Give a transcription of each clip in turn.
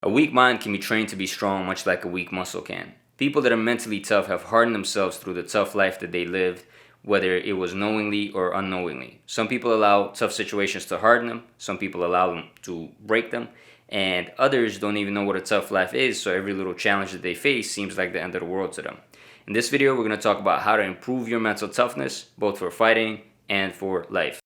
A weak mind can be trained to be strong, much like a weak muscle can. People that are mentally tough have hardened themselves through the tough life that they lived, whether it was knowingly or unknowingly. Some people allow tough situations to harden them, some people allow them to break them, and others don't even know what a tough life is, so every little challenge that they face seems like the end of the world to them. In this video, we're going to talk about how to improve your mental toughness, both for fighting and for life.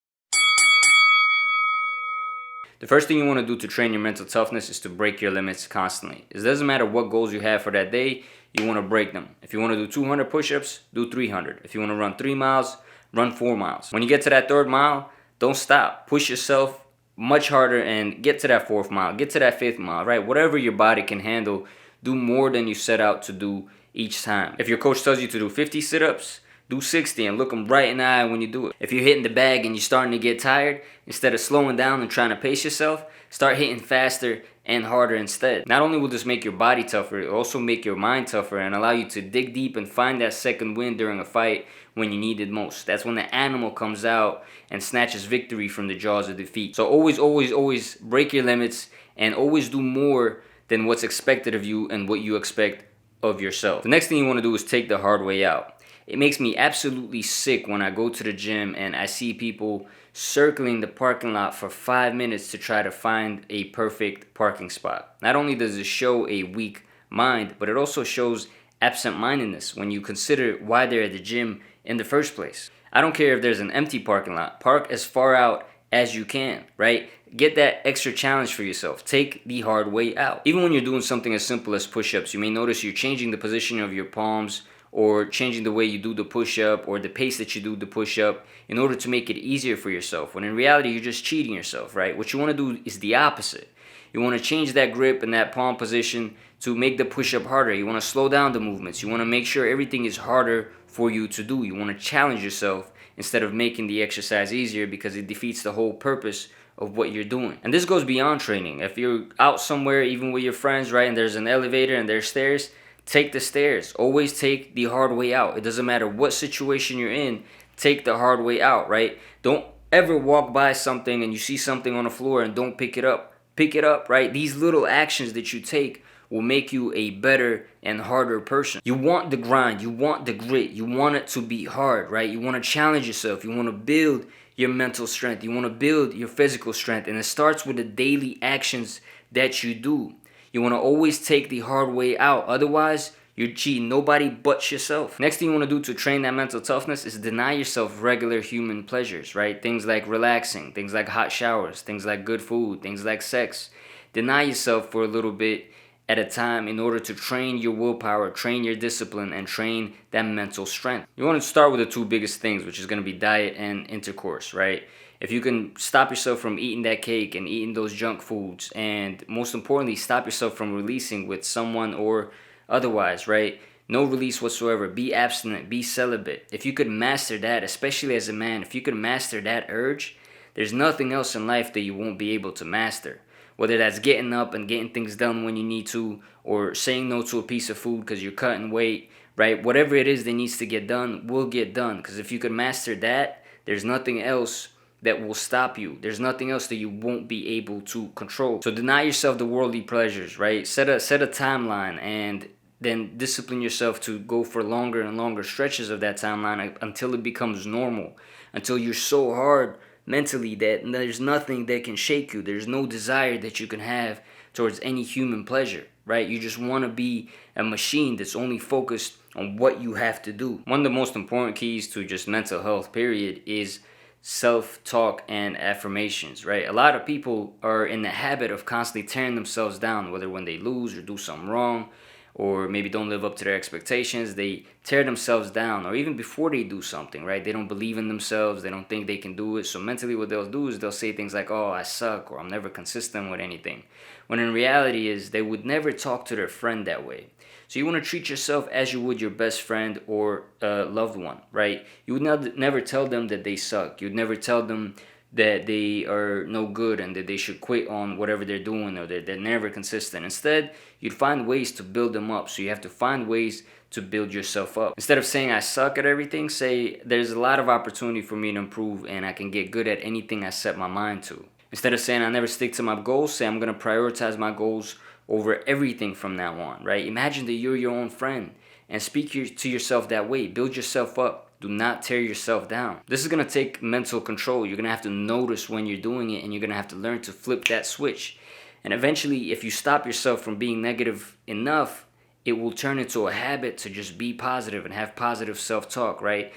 The first thing you want to do to train your mental toughness is to break your limits constantly. It doesn't matter what goals you have for that day, you want to break them. If you want to do 200 push-ups, do 300. If you want to run 3 miles, run 4 miles. When you get to that 3rd mile, don't stop. Push yourself much harder and get to that 4th mile, get to that 5th mile, right? Whatever your body can handle, do more than you set out to do each time. If your coach tells you to do 50 sit-ups, do 60 and look them right in the eye when you do it. If you're hitting the bag and you're starting to get tired, instead of slowing down and trying to pace yourself, start hitting faster and harder instead. Not only will this make your body tougher, it'll also make your mind tougher and allow you to dig deep and find that second win during a fight when you need it most. That's when the animal comes out and snatches victory from the jaws of defeat. So always break your limits and always do more than what's expected of you and what you expect of yourself. The next thing you want to do is take the hard way out. It makes me absolutely sick when I go to the gym and I see people circling the parking lot for 5 minutes to try to find a perfect parking spot. Not only does it show a weak mind, but it also shows absent-mindedness when you consider why they're at the gym in the first place. I don't care if there's an empty parking lot. Park as far out as you can, right? Get that extra challenge for yourself. Take the hard way out. Even when you're doing something as simple as push-ups, you may notice you're changing the position of your palms or changing the way you do the push-up or the pace that you do the push-up in order to make it easier for yourself, when in reality you're just cheating yourself, right? What you want to do is the opposite. You want to change that grip and that palm position to make the push-up harder. You want to slow down the movements. You want to make sure everything is harder for you to do. You want to challenge yourself instead of making the exercise easier, because it defeats the whole purpose of what you're doing. And this goes beyond training. If you're out somewhere, even with your friends, right, and there's an elevator and there's stairs, take the stairs. Always take the hard way out. It doesn't matter what situation you're in, take the hard way out, right? Don't ever walk by something and you see something on the floor and don't pick it up. Pick it up, right? These little actions that you take will make you a better and harder person. You want the grind, you want the grit, you want it to be hard, right? You want to challenge yourself, you want to build your mental strength, you want to build your physical strength, and it starts with the daily actions that you do. You want to always take the hard way out. Otherwise, you're cheating nobody but yourself. Next thing you want to do to train that mental toughness is deny yourself regular human pleasures, right? Things like relaxing, things like hot showers, things like good food, things like sex. Deny yourself for a little bit at a time in order to train your willpower, train your discipline, and train that mental strength. You want to start with the 2 biggest things, which is going to be diet and intercourse, right? If you can stop yourself from eating that cake and eating those junk foods, and most importantly, stop yourself from releasing with someone or otherwise, right? No release whatsoever. Be abstinent. Be celibate. If you could master that, especially as a man, if you could master that urge, there's nothing else in life that you won't be able to master. Whether that's getting up and getting things done when you need to, or saying no to a piece of food because you're cutting weight, right? Whatever it is that needs to get done will get done. Because if you could master that, there's nothing else that will stop you. There's nothing else that you won't be able to control. So deny yourself the worldly pleasures, right? Set a timeline and then discipline yourself to go for longer and longer stretches of that timeline until it becomes normal, until you're so hard mentally that there's nothing that can shake you. There's no desire that you can have towards any human pleasure, right? You just want to be a machine that's only focused on what you have to do. One of the most important keys to just mental health, period, is self-talk and affirmations, right? A lot of people are in the habit of constantly tearing themselves down, whether when they lose or do something wrong, or maybe don't live up to their expectations. They tear themselves down, or even before they do something, right? They don't believe in themselves. They don't think they can do it. So mentally what they'll do is they'll say things like, oh, I suck, or I'm never consistent with anything. When in reality is they would never talk to their friend that way. So you want to treat yourself as you would your best friend or a loved one, right? You would never tell them that they suck. You'd never tell them that they are no good and that they should quit on whatever they're doing, or that they're never consistent. Instead, you'd find ways to build them up. So you have to find ways to build yourself up. Instead of saying I suck at everything, say there's a lot of opportunity for me to improve and I can get good at anything I set my mind to. Instead of saying I never stick to my goals, say I'm going to prioritize my goals over everything from now on, right? Imagine that you're your own friend and speak to yourself that way. Build yourself up. Do not tear yourself down. This is going to take mental control. You're going to have to notice when you're doing it, and you're going to have to learn to flip that switch. And eventually, if you stop yourself from being negative enough, it will turn into a habit to just be positive and have positive self-talk, right?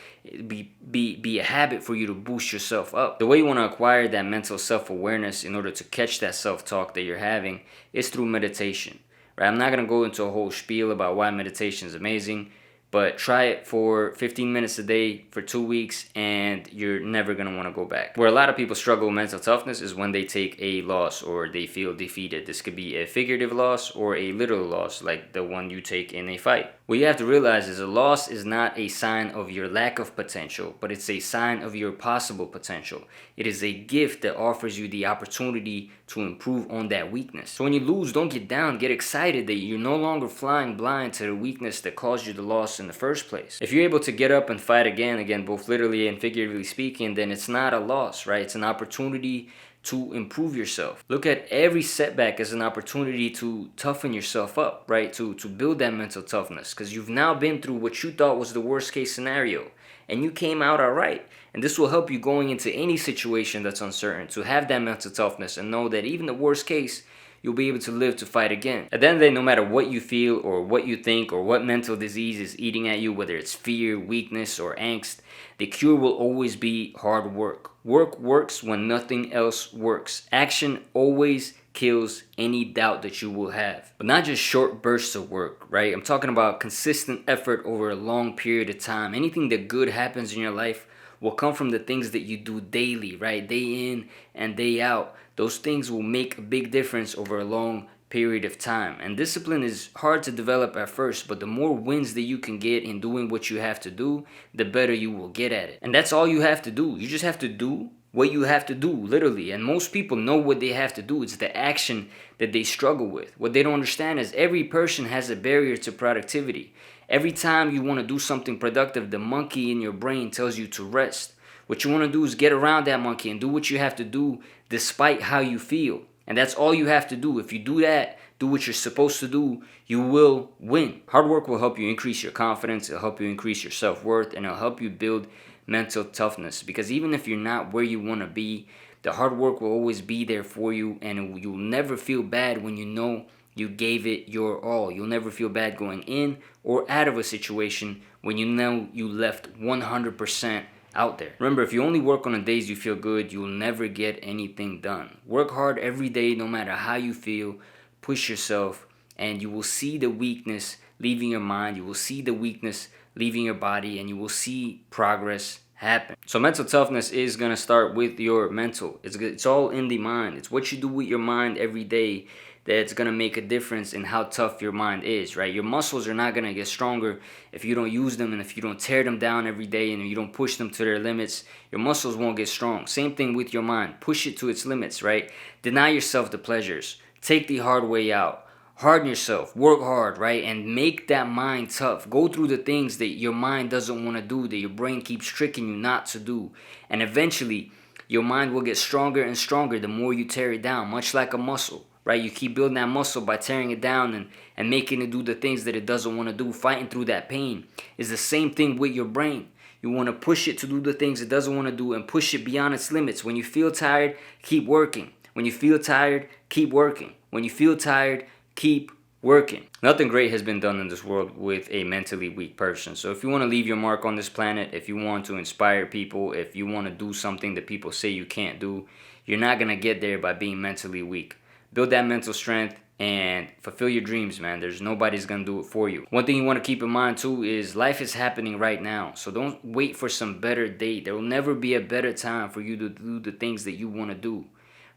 Be a habit for you to boost yourself up. The way you want to acquire that mental self-awareness in order to catch that self-talk that you're having is through meditation, right? I'm not going to go into a whole spiel about why meditation is amazing, but try it for 15 minutes a day for 2 weeks, and you're never going to want to go back. Where a lot of people struggle with mental toughness is when they take a loss or they feel defeated. This could be a figurative loss or a literal loss, like the one you take in a fight. What you have to realize is a loss is not a sign of your lack of potential, but it's a sign of your possible potential. It is a gift that offers you the opportunity to improve on that weakness. So when you lose, don't get down. Get excited that you're no longer flying blind to the weakness that caused you the loss in the first place. If you're able to get up and fight again, both literally and figuratively speaking, then it's not a loss, right? It's an opportunity to improve yourself. Look at every setback as an opportunity to toughen yourself up, right? To build that mental toughness, because you've now been through what you thought was the worst case scenario, and you came out all right. And this will help you going into any situation that's uncertain, to have that mental toughness and know that even the worst case, you'll be able to live to fight again. At the end of the day, no matter what you feel or what you think or what mental disease is eating at you, whether it's fear, weakness, or angst, the cure will always be hard work. Work works when nothing else works. Action always kills any doubt that you will have. But not just short bursts of work, right? I'm talking about consistent effort over a long period of time. Anything that good happens in your life will come from the things that you do daily, right? Day in and day out. Those things will make a big difference over a long period of time. And discipline is hard to develop at first, but the more wins that you can get in doing what you have to do, the better you will get at it. And that's all you have to do. You just have to do what you have to do, literally. And most people know what they have to do. It's the action that they struggle with. What they don't understand is every person has a barrier to productivity. Every time you want to do something productive, the monkey in your brain tells you to rest. What you want to do is get around that monkey and do what you have to do despite how you feel. And that's all you have to do. If you do that, do what you're supposed to do, you will win. Hard work will help you increase your confidence. It'll help you increase your self-worth, and it'll help you build mental toughness. Because even if you're not where you want to be, the hard work will always be there for you, and you'll never feel bad when you know you gave it your all. You'll never feel bad going in or out of a situation when you know you left 100% out there. Remember, if you only work on the days you feel good, you'll never get anything done. Work hard every day, no matter how you feel. Push yourself, and you will see the weakness leaving your mind. You will see the weakness leaving your body, and you will see progress happen. So mental toughness is going to start with your mental. It's all in the mind. It's what you do with your mind every day that's going to make a difference in how tough your mind is, right? Your muscles are not going to get stronger if you don't use them, and if you don't tear them down every day and you don't push them to their limits, your muscles won't get strong. Same thing with your mind. Push it to its limits, right? Deny yourself the pleasures. Take the hard way out. Harden yourself. Work hard, right? And make that mind tough. Go through the things that your mind doesn't want to do, that your brain keeps tricking you not to do. And eventually, your mind will get stronger and stronger the more you tear it down, much like a muscle. Right? You keep building that muscle by tearing it down and making it do the things that it doesn't want to do, fighting through that pain. It's the same thing with your brain. You want to push it to do the things it doesn't want to do and push it beyond its limits. When you feel tired, keep working. When you feel tired, keep working. When you feel tired, keep working. Nothing great has been done in this world with a mentally weak person. So if you want to leave your mark on this planet, if you want to inspire people, if you want to do something that people say you can't do, you're not going to get there by being mentally weak. Build that mental strength and fulfill your dreams, man. There's nobody's going to do it for you. One thing you want to keep in mind, too, is life is happening right now. So don't wait for some better date. There will never be a better time for you to do the things that you want to do.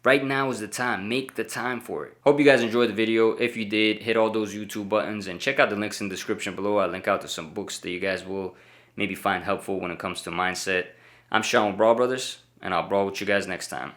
Right now is the time. Make the time for it. Hope you guys enjoyed the video. If you did, hit all those YouTube buttons and check out the links in the description below. I'll link out to some books that you guys will maybe find helpful when it comes to mindset. I'm Sean with Brawl Brothers, and I'll brawl with you guys next time.